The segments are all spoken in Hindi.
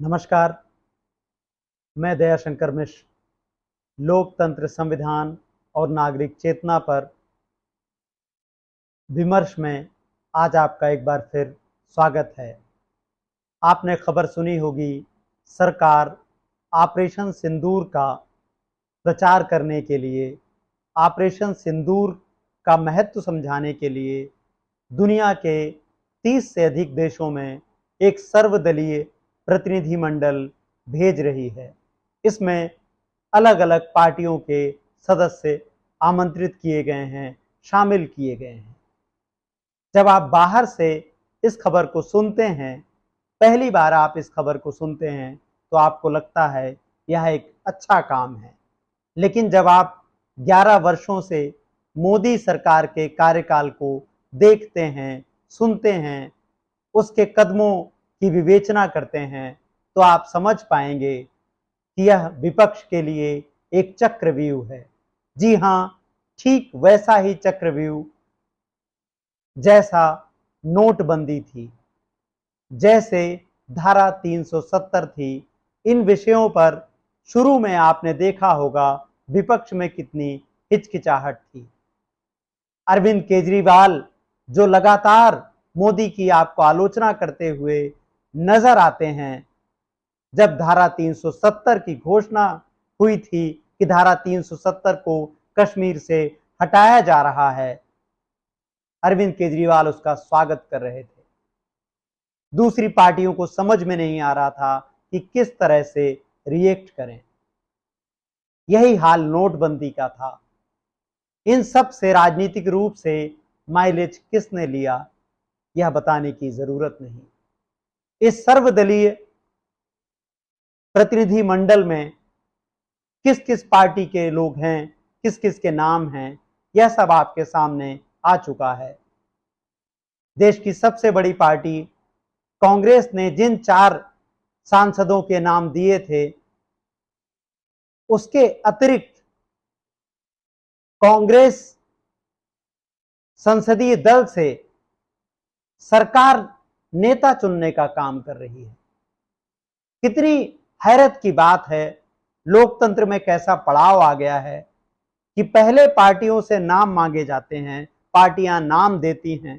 नमस्कार। मैं दयाशंकर मिश्र लोकतंत्र, संविधान और नागरिक चेतना पर विमर्श में आज आपका एक बार फिर स्वागत है। आपने खबर सुनी होगी, सरकार ऑपरेशन सिंदूर का प्रचार करने के लिए, ऑपरेशन सिंदूर का महत्व समझाने के लिए दुनिया के 30 से अधिक देशों में एक सर्वदलीय प्रतिनिधिमंडल भेज रही है। इसमें अलग अलग पार्टियों के सदस्य आमंत्रित किए गए हैं, शामिल किए गए हैं। जब आप बाहर से इस खबर को सुनते हैं, पहली बार आप इस खबर को सुनते हैं, तो आपको लगता है यह एक अच्छा काम है। लेकिन जब आप 11 वर्षों से मोदी सरकार के कार्यकाल को देखते हैं, सुनते हैं, उसके कदमों की विवेचना करते हैं, तो आप समझ पाएंगे कि यह विपक्ष के लिए एक चक्रव्यूह है। जी हाँ, ठीक वैसा ही चक्रव्यूह जैसा नोटबंदी थी, जैसे धारा 370 थी। इन विषयों पर शुरू में आपने देखा होगा विपक्ष में कितनी हिचकिचाहट थी। अरविंद केजरीवाल जो लगातार मोदी की आपको आलोचना करते हुए नजर आते हैं, जब धारा 370 की घोषणा हुई थी कि धारा 370 को कश्मीर से हटाया जा रहा है, अरविंद केजरीवाल उसका स्वागत कर रहे थे। दूसरी पार्टियों को समझ में नहीं आ रहा था कि किस तरह से रिएक्ट करें। यही हाल नोटबंदी का था। इन सब से राजनीतिक रूप से माइलेज किसने लिया, यह बताने की जरूरत नहीं। इस सर्वदलीय प्रतिनिधिमंडल में किस किस पार्टी के लोग हैं, किस किस के नाम हैं, यह सब आपके सामने आ चुका है। देश की सबसे बड़ी पार्टी कांग्रेस ने जिन 4 सांसदों के नाम दिए थे, उसके अतिरिक्त कांग्रेस संसदीय दल से सरकार नेता चुनने का काम कर रही है। कितनी हैरत की बात है, लोकतंत्र में कैसा पड़ाव आ गया है कि पहले पार्टियों से नाम मांगे जाते हैं, पार्टियां नाम देती हैं,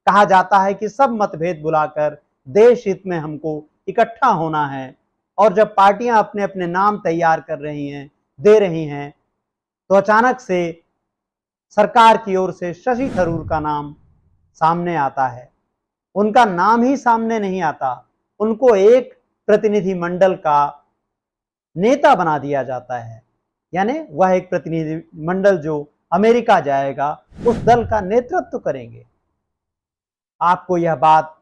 कहा जाता है कि सब मतभेद बुलाकर देश हित में हमको इकट्ठा होना है, और जब पार्टियां अपने अपने नाम तैयार कर रही हैं, दे रही हैं, तो अचानक से सरकार की ओर से शशि थरूर का नाम सामने आता है। उनका नाम ही सामने नहीं आता, उनको एक प्रतिनिधि मंडल का नेता बना दिया जाता है। यानी वह एक प्रतिनिधि मंडल जो अमेरिका जाएगा, उस दल का नेतृत्व करेंगे। आपको यह बात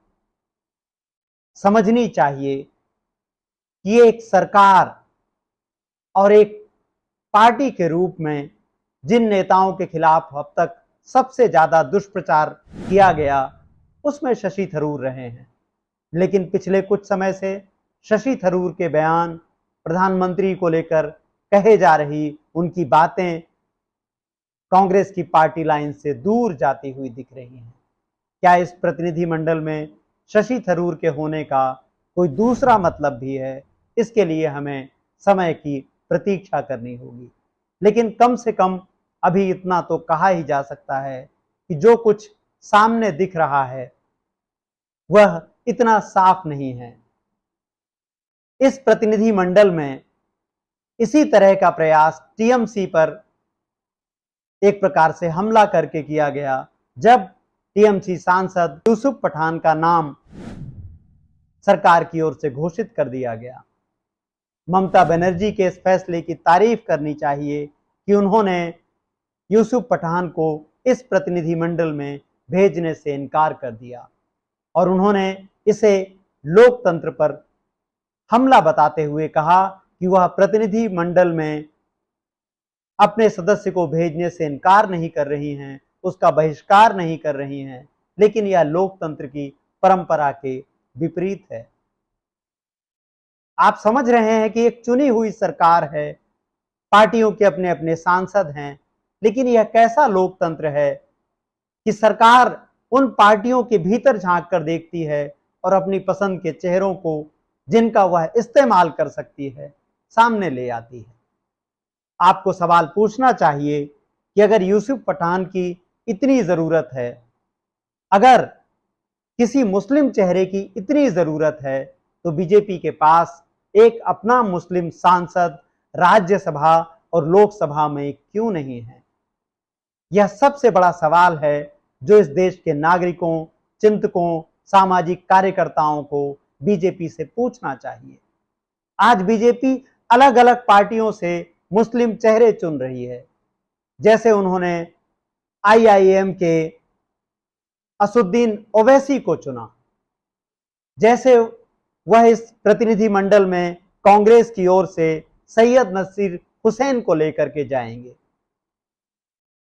समझनी चाहिए कि एक सरकार और एक पार्टी के रूप में जिन नेताओं के खिलाफ अब तक सबसे ज्यादा दुष्प्रचार किया गया, उसमें शशि थरूर रहे हैं। लेकिन पिछले कुछ समय से शशि थरूर के बयान, प्रधानमंत्री को लेकर कहे जा रही उनकी बातें कांग्रेस की पार्टी लाइन से दूर जाती हुई दिख रही हैं। क्या इस प्रतिनिधिमंडल में शशि थरूर के होने का कोई दूसरा मतलब भी है? इसके लिए हमें समय की प्रतीक्षा करनी होगी। लेकिन कम से कम अभी इतना तो कहा ही जा सकता है कि जो कुछ सामने दिख रहा है वह इतना साफ नहीं है। इस प्रतिनिधिमंडल में इसी तरह का प्रयास टीएमसी पर एक प्रकार से हमला करके किया गया, जब टीएमसी सांसद यूसुफ पठान का नाम सरकार की ओर से घोषित कर दिया गया। ममता बनर्जी के इस फैसले की तारीफ करनी चाहिए कि उन्होंने यूसुफ पठान को इस प्रतिनिधिमंडल में भेजने से इनकार कर दिया, और उन्होंने इसे लोकतंत्र पर हमला बताते हुए कहा कि वह प्रतिनिधिमंडल में अपने सदस्य को भेजने से इनकार नहीं कर रही हैं, उसका बहिष्कार नहीं कर रही हैं, लेकिन यह लोकतंत्र की परंपरा के विपरीत है। आप समझ रहे हैं कि एक चुनी हुई सरकार है, पार्टियों के अपने अपने सांसद हैं, लेकिन यह कैसा लोकतंत्र है कि सरकार उन पार्टियों के भीतर झांक कर देखती है और अपनी पसंद के चेहरों को जिनका वह इस्तेमाल कर सकती है, सामने ले आती है। आपको सवाल पूछना चाहिए कि अगर यूसुफ पठान की इतनी जरूरत है, अगर किसी मुस्लिम चेहरे की इतनी जरूरत है, तो बीजेपी के पास एक अपना मुस्लिम सांसद राज्यसभा और लोकसभा में क्यों नहीं है? यह सबसे बड़ा सवाल है जो इस देश के नागरिकों, चिंतकों, सामाजिक कार्यकर्ताओं को बीजेपी से पूछना चाहिए। आज बीजेपी अलग अलग पार्टियों से मुस्लिम चेहरे चुन रही है। जैसे उन्होंने आईआईएम के असुद्दीन ओवैसी को चुना, जैसे वह इस प्रतिनिधि मंडल में कांग्रेस की ओर से सैयद नसीर हुसैन को लेकर के जाएंगे,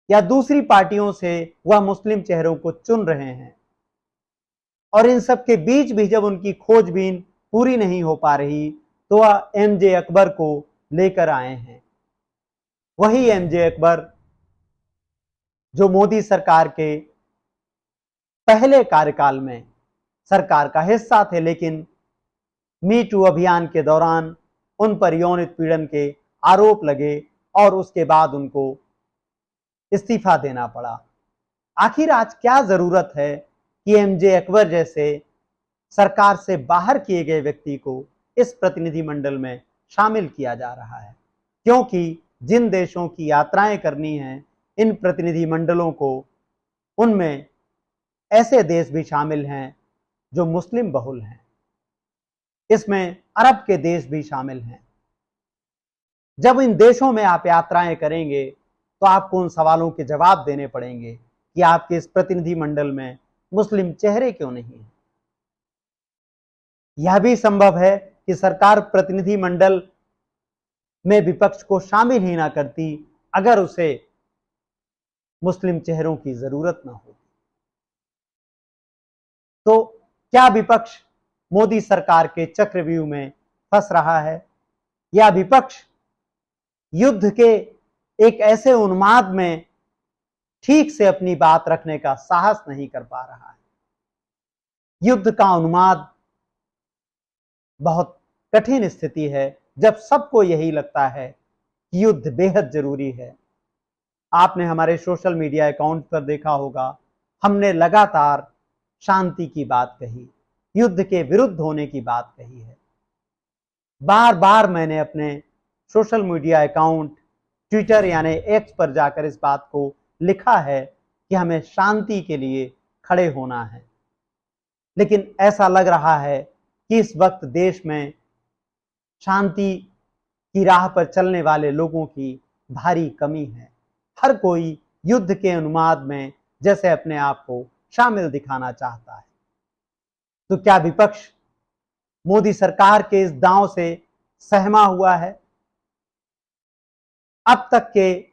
या दूसरी पार्टियों से वह मुस्लिम चेहरों को चुन रहे हैं। और इन सब के बीच भी जब उनकी खोजबीन पूरी नहीं हो पा रही, तो वह एमजे अकबर को लेकर आए हैं। वही एमजे अकबर जो मोदी सरकार के पहले कार्यकाल में सरकार का हिस्सा थे, लेकिन मी टू अभियान के दौरान उन पर यौन उत्पीड़न के आरोप लगे और उसके बाद उनको इस्तीफा देना पड़ा। आखिर आज क्या जरूरत है कि एमजे अकबर जैसे सरकार से बाहर किए गए व्यक्ति को इस प्रतिनिधि मंडल में शामिल किया जा रहा है? क्योंकि जिन देशों की यात्राएं करनी हैं इन प्रतिनिधि मंडलों को, उनमें ऐसे देश भी शामिल हैं जो मुस्लिम बहुल हैं। इसमें अरब के देश भी शामिल हैं। जब इन देशों में आप यात्राएं करेंगे तो आपको उन सवालों के जवाब देने पड़ेंगे कि आपके इस प्रतिनिधि मंडल में मुस्लिम चेहरे क्यों नहीं है। यह भी संभव है कि सरकार प्रतिनिधि मंडल में विपक्ष को शामिल ही ना करती अगर उसे मुस्लिम चेहरों की जरूरत ना हो। तो क्या विपक्ष मोदी सरकार के चक्रव्यूह में फंस रहा है, या विपक्ष युद्ध के एक ऐसे उन्माद में ठीक से अपनी बात रखने का साहस नहीं कर पा रहा है? युद्ध का उन्माद बहुत कठिन स्थिति है जब सबको यही लगता है कि युद्ध बेहद जरूरी है। आपने हमारे सोशल मीडिया अकाउंट पर देखा होगा, हमने लगातार शांति की बात कही, युद्ध के विरुद्ध होने की बात कही है। बार बार मैंने अपने सोशल मीडिया अकाउंट ट्विटर यानी एक्स पर जाकर इस बात को लिखा है कि हमें शांति के लिए खड़े होना है। लेकिन ऐसा लग रहा है कि इस वक्त देश में शांति की राह पर चलने वाले लोगों की भारी कमी है। हर कोई युद्ध के उन्माद में जैसे अपने आप को शामिल दिखाना चाहता है। तो क्या विपक्ष मोदी सरकार के इस दांव से सहमा हुआ है? अब तक के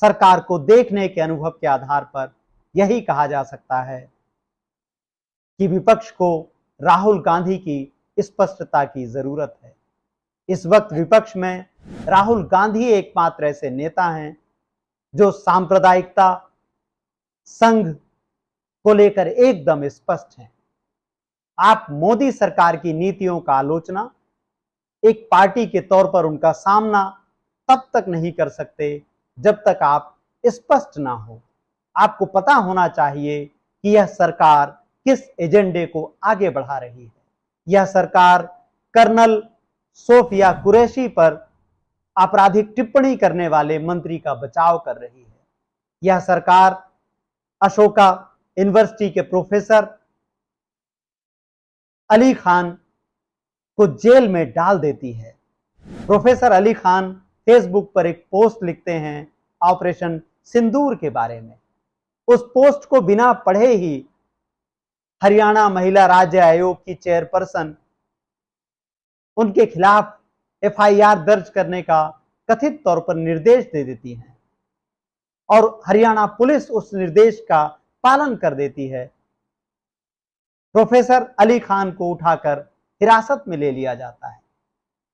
सरकार को देखने के अनुभव के आधार पर यही कहा जा सकता है कि विपक्ष को राहुल गांधी की स्पष्टता की जरूरत है। इस वक्त विपक्ष में राहुल गांधी एकमात्र ऐसे नेता हैं जो सांप्रदायिकता, संघ को लेकर एकदम स्पष्ट हैं। आप मोदी सरकार की नीतियों का आलोचना एक पार्टी के तौर पर उनका सामना तब तक नहीं कर सकते जब तक आप स्पष्ट ना हो। आपको पता होना चाहिए कि यह सरकार किस एजेंडे को आगे बढ़ा रही है। यह सरकार कर्नल सोफिया कुरैशी पर आपराधिक टिप्पणी करने वाले मंत्री का बचाव कर रही है। यह सरकार अशोका यूनिवर्सिटी के प्रोफेसर अली खान को जेल में डाल देती है। प्रोफेसर अली खान फेसबुक पर एक पोस्ट लिखते हैं ऑपरेशन सिंदूर के बारे में। उस पोस्ट को बिना पढ़े ही हरियाणा महिला राज्य आयोग की चेयरपर्सन उनके खिलाफ एफआईआर दर्ज करने का कथित तौर पर निर्देश दे देती हैं और हरियाणा पुलिस उस निर्देश का पालन कर देती है। प्रोफेसर अली खान को उठाकर हिरासत में ले लिया जाता है।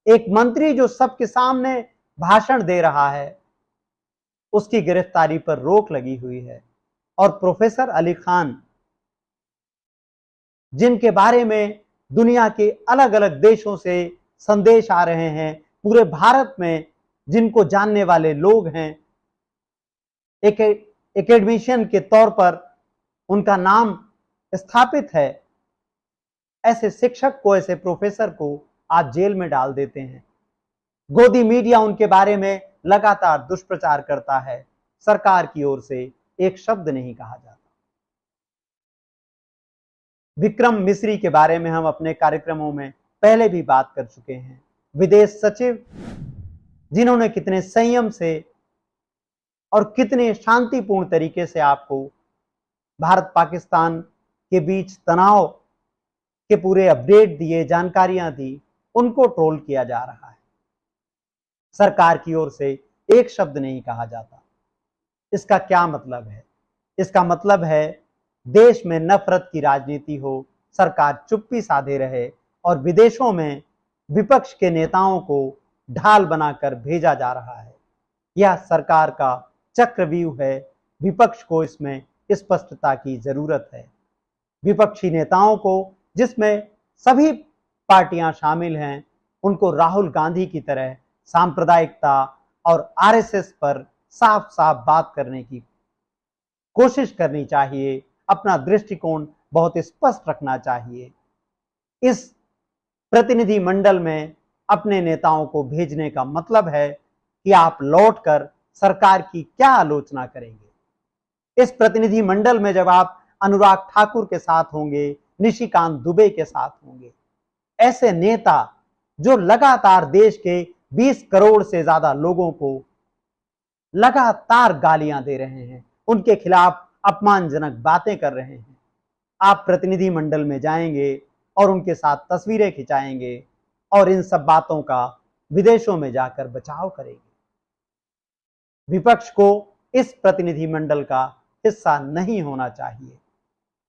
एक मंत्री जो सबके सामने भाषण दे रहा है, उसकी गिरफ्तारी पर रोक लगी हुई है और प्रोफेसर अली खान जिनके बारे में दुनिया के अलग अलग देशों से संदेश आ रहे हैं, पूरे भारत में जिनको जानने वाले लोग हैं, एक एकेडमिशियन के तौर पर उनका नाम स्थापित है, ऐसे शिक्षक को, ऐसे प्रोफेसर को आप जेल में डाल देते हैं। गोदी मीडिया उनके बारे में लगातार दुष्प्रचार करता है, सरकार की ओर से एक शब्द नहीं कहा जाता। विक्रम मिस्री के बारे में हम अपने कार्यक्रमों में पहले भी बात कर चुके हैं। विदेश सचिव जिन्होंने कितने संयम से और कितने शांतिपूर्ण तरीके से आपको भारत पाकिस्तान के बीच तनाव के पूरे अपडेट दिए, जानकारियां दी, उनको ट्रोल किया जा रहा है। सरकार की ओर से एक शब्द नहीं कहा जाता। इसका क्या मतलब है? इसका मतलब है देश में नफरत की राजनीति हो, सरकार चुप्पी साधे रहे और विदेशों में विपक्ष के नेताओं को ढाल बनाकर भेजा जा रहा है। यह सरकार का चक्रव्यूह है। विपक्ष को इसमें स्पष्टता की जरूरत है। विपक्षी नेताओं को, जिसमें सभी पार्टियां शामिल हैं, उनको राहुल गांधी की तरह सांप्रदायिकता और आरएसएस पर साफ साफ बात करने की कोशिश करनी चाहिए। अपना दृष्टिकोण बहुत स्पष्ट रखना चाहिए। इस प्रतिनिधि मंडल में अपने नेताओं को भेजने का मतलब है कि आप लौटकर सरकार की क्या आलोचना करेंगे। इस प्रतिनिधि मंडल में जब आप अनुराग ठाकुर के साथ होंगे, निशिकांत दुबे के साथ होंगे, ऐसे नेता जो लगातार देश के 20 करोड़ से ज्यादा लोगों को लगातार गालियां दे रहे हैं, उनके खिलाफ अपमानजनक बातें कर रहे हैं, आप प्रतिनिधि मंडल में जाएंगे और उनके साथ तस्वीरें खिंचाएंगे और इन सब बातों का विदेशों में जाकर बचाव करेंगे। विपक्ष को इस प्रतिनिधि मंडल का हिस्सा नहीं होना चाहिए।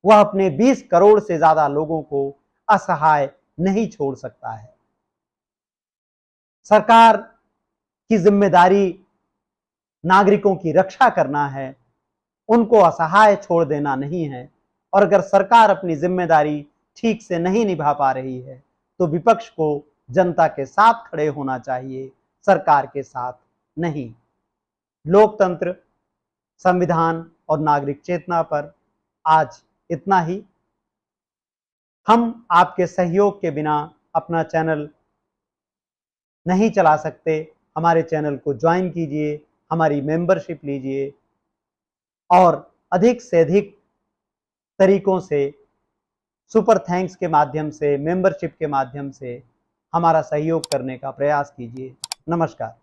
वह अपने 20 करोड़ से ज्यादा लोगों को असहाय नहीं छोड़ सकता है। सरकार की जिम्मेदारी नागरिकों की रक्षा करना है, उनको असहाय छोड़ देना नहीं है। और अगर सरकार अपनी जिम्मेदारी ठीक से नहीं निभा पा रही है तो विपक्ष को जनता के साथ खड़े होना चाहिए, सरकार के साथ नहीं। लोकतंत्र, संविधान और नागरिक चेतना पर आज इतना ही। हम आपके सहयोग के बिना अपना चैनल नहीं चला सकते। हमारे चैनल को ज्वाइन कीजिए, हमारी मेंबरशिप लीजिए और अधिक से अधिक तरीकों से, सुपर थैंक्स के माध्यम से, मेंबरशिप के माध्यम से हमारा सहयोग करने का प्रयास कीजिए। नमस्कार।